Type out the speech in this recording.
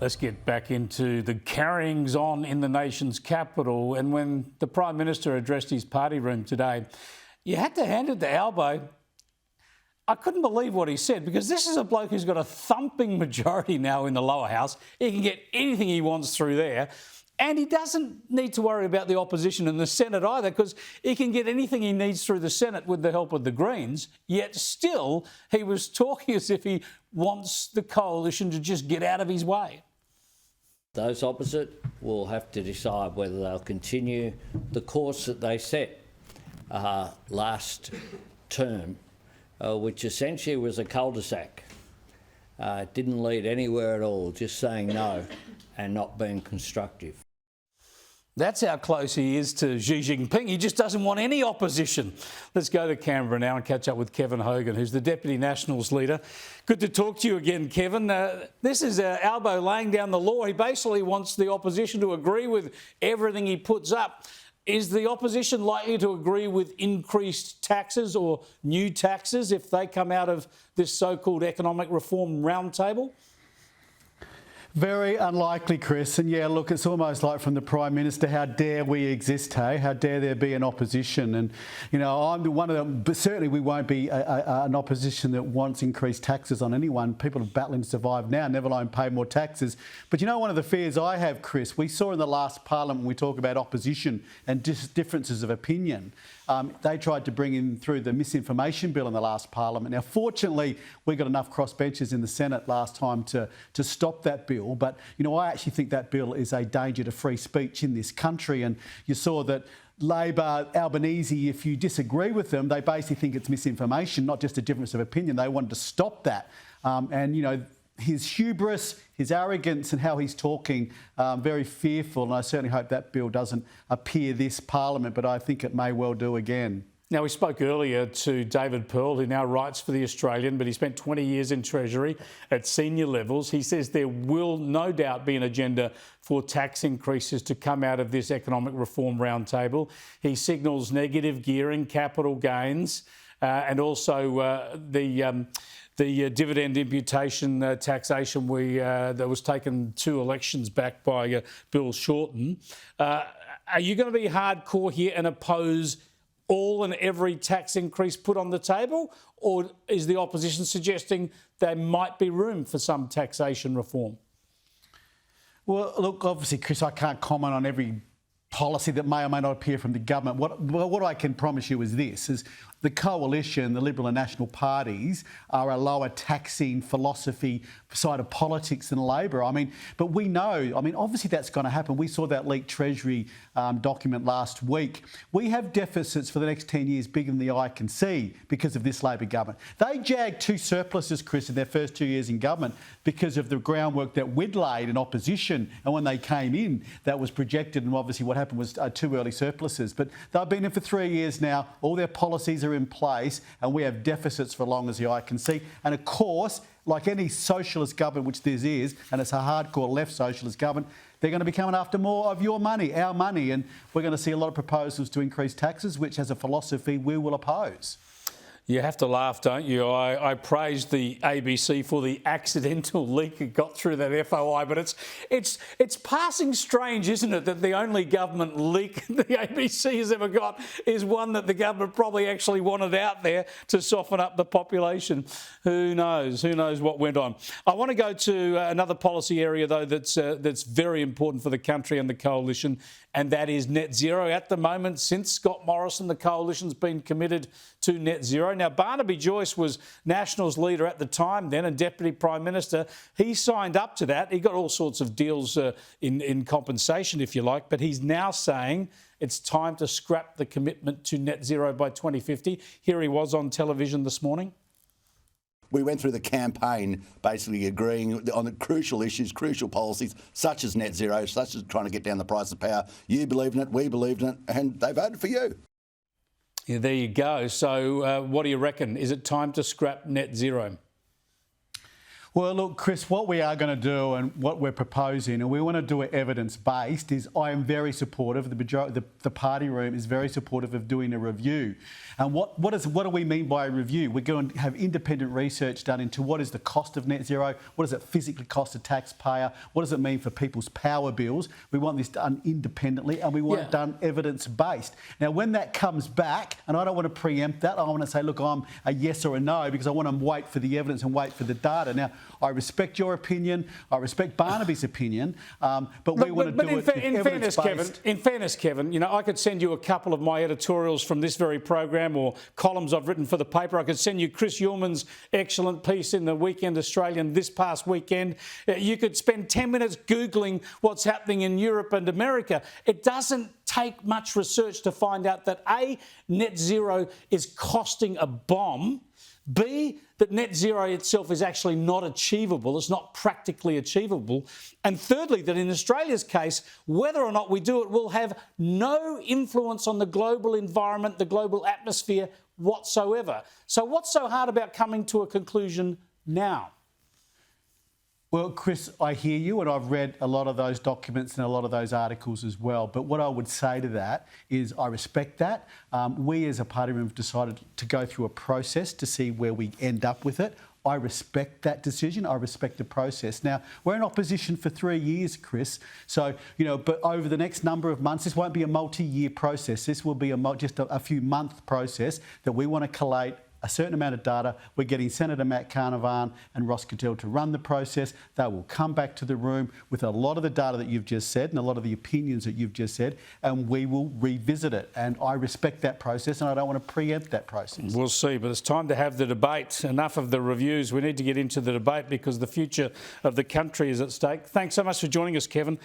Let's get back into the carryings on in the nation's capital. And when the Prime Minister addressed his party room today, you had to hand it to Albo. I couldn't believe what he said, because this is a bloke who's got a thumping majority now in the lower house. He can get anything he wants through there. And he doesn't need to worry about the opposition in the Senate either, because he can get anything he needs through the Senate with the help of the Greens. Yet still, he was talking as if he wants the coalition to just get out of his way. Those opposite will have to decide whether they'll continue the course that they set last term, which essentially was a cul-de-sac. It didn't lead anywhere at all, just saying no and not being constructive. That's how close he is to Xi Jinping. He just doesn't want any opposition. Let's go to Canberra now and catch up with Kevin Hogan, who's the Deputy Nationals Leader. Good to talk to you again, Kevin. This is Albo laying down the law. He basically wants the opposition to agree with everything he puts up. Is the opposition likely to agree with increased taxes or new taxes if they come out of this so-called economic reform roundtable? Very unlikely, Chris. And yeah, look, it's almost like from the Prime Minister, how dare we exist, hey? How dare there be an opposition? And, you know, I'm one of them, but certainly we won't be an opposition that wants increased taxes on anyone. People are battling to survive now, never alone pay more taxes. But you know, one of the fears I have, Chris, we saw in the last Parliament when we talk about opposition and differences of opinion, they tried to bring in through the misinformation bill in the last Parliament. Now, fortunately, we got enough crossbenchers in the Senate last time to stop that bill. But, you know, I actually think that bill is a danger to free speech in this country. And you saw that Labor, Albanese, if you disagree with them, they basically think it's misinformation, not just a difference of opinion. They wanted to stop that. And, you know, his hubris, his arrogance and how he's talking, very fearful. And I certainly hope that bill doesn't appear this Parliament, but I think it may well do again. Now, we spoke earlier to David Pearl, who now writes for The Australian, but he spent 20 years in Treasury at senior levels. He says there will no doubt be an agenda for tax increases to come out of this economic reform roundtable. He signals negative gearing, capital gains, and also the dividend imputation taxation that was taken 2 elections back by Bill Shorten. Are you going to be hardcore here and oppose all and every tax increase put on the table, or is the opposition suggesting there might be room for some taxation reform? Well, look, obviously, Chris, I can't comment on every policy that may or may not appear from the government. What I can promise you is this, is the coalition, the Liberal and National parties, are a lower taxing philosophy side of politics than Labor. I mean, but we know, obviously that's going to happen. We saw that leaked Treasury document last week. We have deficits for the next 10 years bigger than the eye can see because of this Labor government. They jagged 2 surpluses, Chris, in their first 2 years in government because of the groundwork that we'd laid in opposition. And when they came in, that was projected, and obviously what happened was 2 early surpluses. But they've been in for 3 years now. All their policies are in place, and we have deficits for long as the eye can see. And of course, like any socialist government, which this is, and it's a hardcore left socialist government, they're going to be coming after more of your money, our money, and we're going to see a lot of proposals to increase taxes, which as a philosophy we will oppose. You have to laugh, don't you? I praised the ABC for the accidental leak it got through that FOI, but it's passing strange, isn't it, that the only government leak the ABC has ever got is one that the government probably actually wanted out there to soften up the population. Who knows? Who knows what went on? I want to go to another policy area, though, that's very important for the country and the coalition, and that is net zero. At the moment, since Scott Morrison, the coalition's been committed to net zero. Now, Barnaby Joyce was Nationals Leader at the time then and Deputy Prime Minister. He signed up to that. He got all sorts of deals in compensation, if you like, but he's now saying it's time to scrap the commitment to net zero by 2050. Here he was on television this morning. We went through the campaign basically agreeing on the crucial issues, crucial policies, such as net zero, such as trying to get down the price of power. You believed in it, we believed in it, and they voted for you. Yeah, there you go. So what do you reckon? Is it time to scrap net zero? Well, look, Chris, what we are going to do and what we're proposing, and we want to do it evidence-based, is I am very supportive, the party room is very supportive of doing a review. And what do we mean by a review? We're going to have independent research done into what is the cost of net zero, what does it physically cost a taxpayer, what does it mean for people's power bills. We want this done independently and we want it done evidence-based. Now, when that comes back, and I don't want to preempt that, I want to say, look, I'm a yes or a no because I want to wait for the evidence and wait for the data. Now, I respect your opinion, I respect Barnaby's opinion, but we want to do it evidence-based. In fairness, Kevin, you know, I could send you a couple of my editorials from this very program or columns I've written for the paper. I could send you Chris Uhlmann's excellent piece in the Weekend Australian this past weekend. You could spend 10 minutes Googling what's happening in Europe and America. It doesn't take much research to find out that A, net zero is costing a bomb. B, that net zero itself is actually not achievable, it's not practically achievable. And thirdly, that in Australia's case, whether or not we do it will have no influence on the global environment, the global atmosphere whatsoever. So what's so hard about coming to a conclusion now? Well, Chris, I hear you, and I've read a lot of those documents and a lot of those articles as well. But what I would say to that is I respect that. We as a party room have decided to go through a process to see where we end up with it. I respect that decision. I respect the process. Now, we're in opposition for 3 years, Chris. So, you know, but over the next number of months, this won't be a multi-year process. This will be just a few month process that we want to collate a certain amount of data. We're getting Senator Matt Carnarvon and Ross Goodell to run the process. They will come back to the room with a lot of the data that you've just said and a lot of the opinions that you've just said, and we will revisit it. And I respect that process and I don't want to preempt that process. We'll see, but it's time to have the debate. Enough of the reviews. We need to get into the debate because the future of the country is at stake. Thanks so much for joining us, Kevin.